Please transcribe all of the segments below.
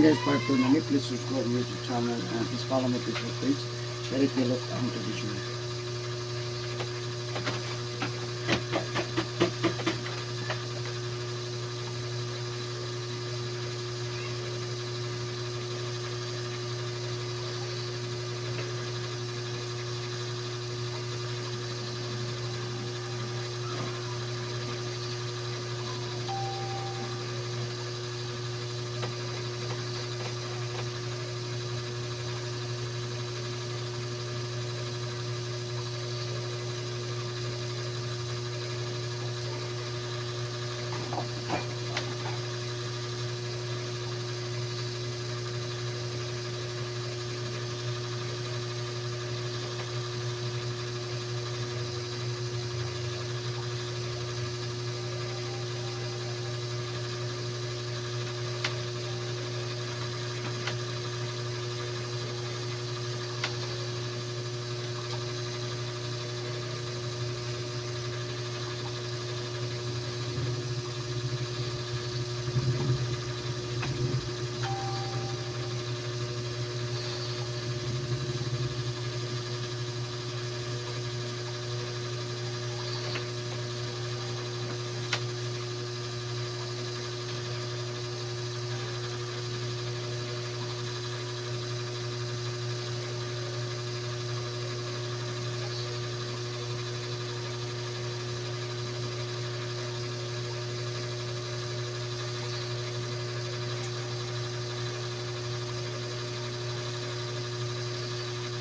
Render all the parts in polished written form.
again guys, part 2 na ni. Please subscribe my YouTube channel and please follow my Facebook page. Very Kilot ang traditional.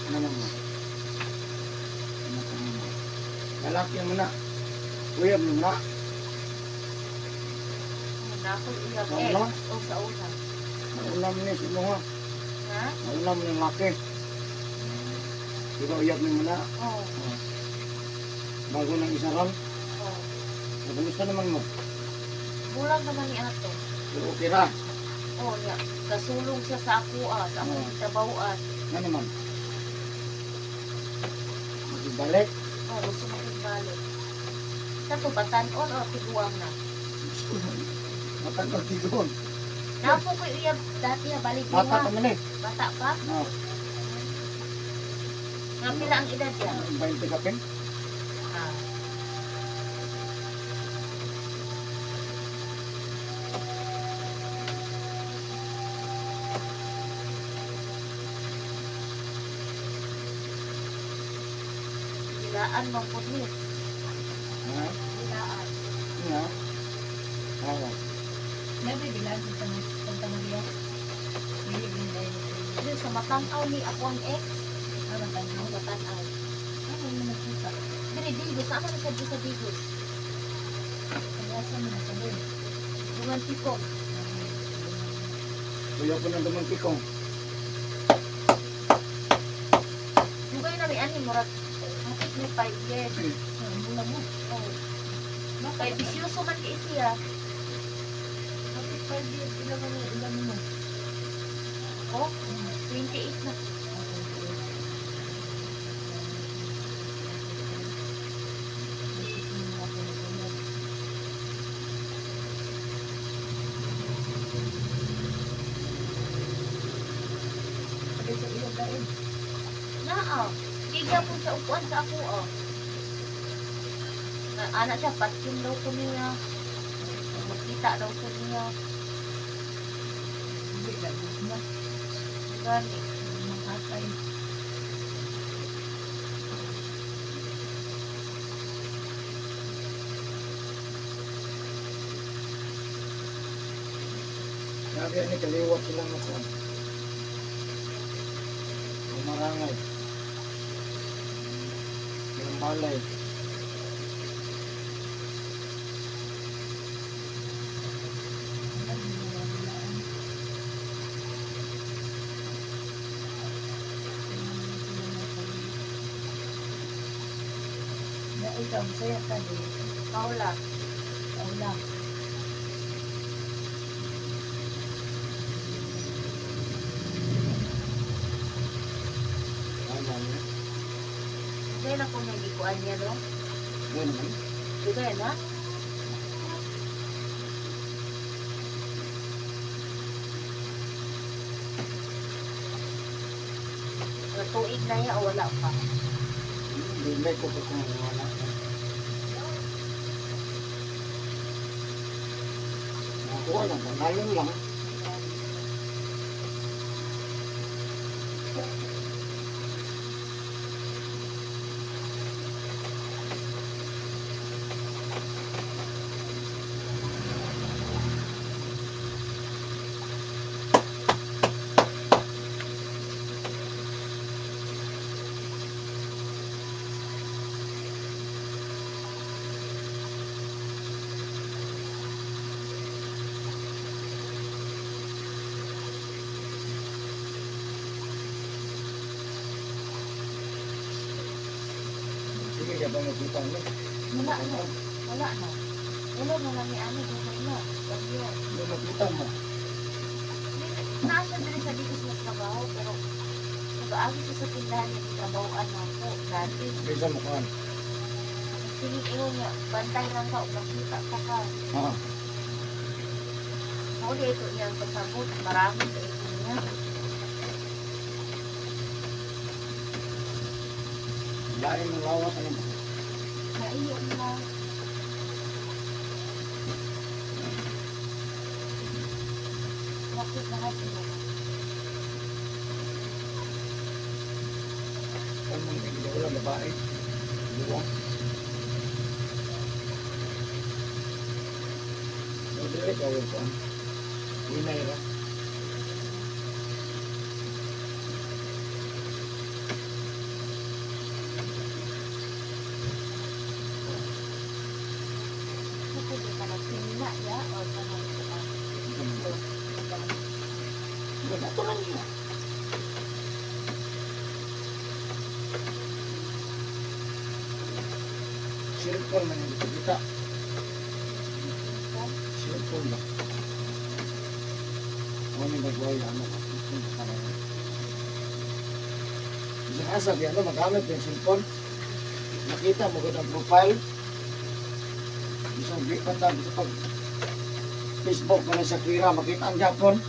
Ano mo? Lalaki mo na. Uyab mo na. Nakul iyag Ano? o sa una. Maulam niya si mo ha. Ha? Maulam niya laki. Diba uyab mo na? Oo. Bago ng isa ron. Oo. Kamusta naman mo? Bulag naman ni ato. Pero okay ra. Oo niya. Kasulong siya sa ako sa akong trabahoan. Ano naman? Magbalik. Oo, gusto mo balik. Sa to batanon o tiguang na. Matagal tigon. Napo ko iyag dati na balik Bata ka niya. man eh. Bata pa? No. Nga pila ang edad niya? 20 kapin. Ah. Bilaan mong pudli. Ha? Bilaan. Nga. Awa. Never bilang sa Santa Maria. Hindi binday. Dito sa matanaw ni ako ang ex. Ano ba tayo? Ang matanaw. Ano mo nakita? Dili, Digos. Sama na siya sa Digos. Pag-asa mo na sabi. Romantiko. Kuya po ng dumantikong. Dugay na may ani, murag. Hapit may 5 years. Ang mula mo. Oh. Kay Bakit? bisyoso man kay siya. Bakit 5 years? Ilan mo? Oh, 28 na. Sabi sa iyo dahil. Naa. Kaya po sa upuan sa ako, oh. Anak siya, patkin daw ko niya. Magkita daw ko niya. Hindi lagi na. Gani. Makatay. Sabi ni kaliwat sila mo ko. Umarangay. Yung balay. Na ikaw, masaya ka din. Kaula. Ikaw lang. Tama niya. Dugay na ko may gikuan niya daw. Ganun. Dugay na. Sa tuig na ya o wala pa. Hindi ko pa kung wala. Nakuha lang, ngayon lang. Sige, kaya ba makita mo? Wala na. Wala na. Wala na lang ni Ani. Gugay na. Bagyo. Hindi makita mo. Nasa din sa dito sa trabaho pero nag-aagi siya sa tindahan niya trabahoan na po dati. Bisa mo kan. Sige niya, bantay lang ka o nakita ka ka. Ha? Huli ito niyang pasabot. Marami sa ito niya. Lain ng lawas ano ba? Naiyo na. Bakit lahat ito? Ano mo hindi wala babae? Dua. So dire ka ko kan. Inay ra. Pwede ka nagsimina ya o ka nagsimina. Wala to lang niya. Cellphone man yung kita. Cellphone lang. Ano yung nagwaya ano? Sa asa di ano magamit yung cellphone. Nakita mo ko ang profile. Isang di pa tabi sa pag Facebook pa na sa Kira makita ang Japon.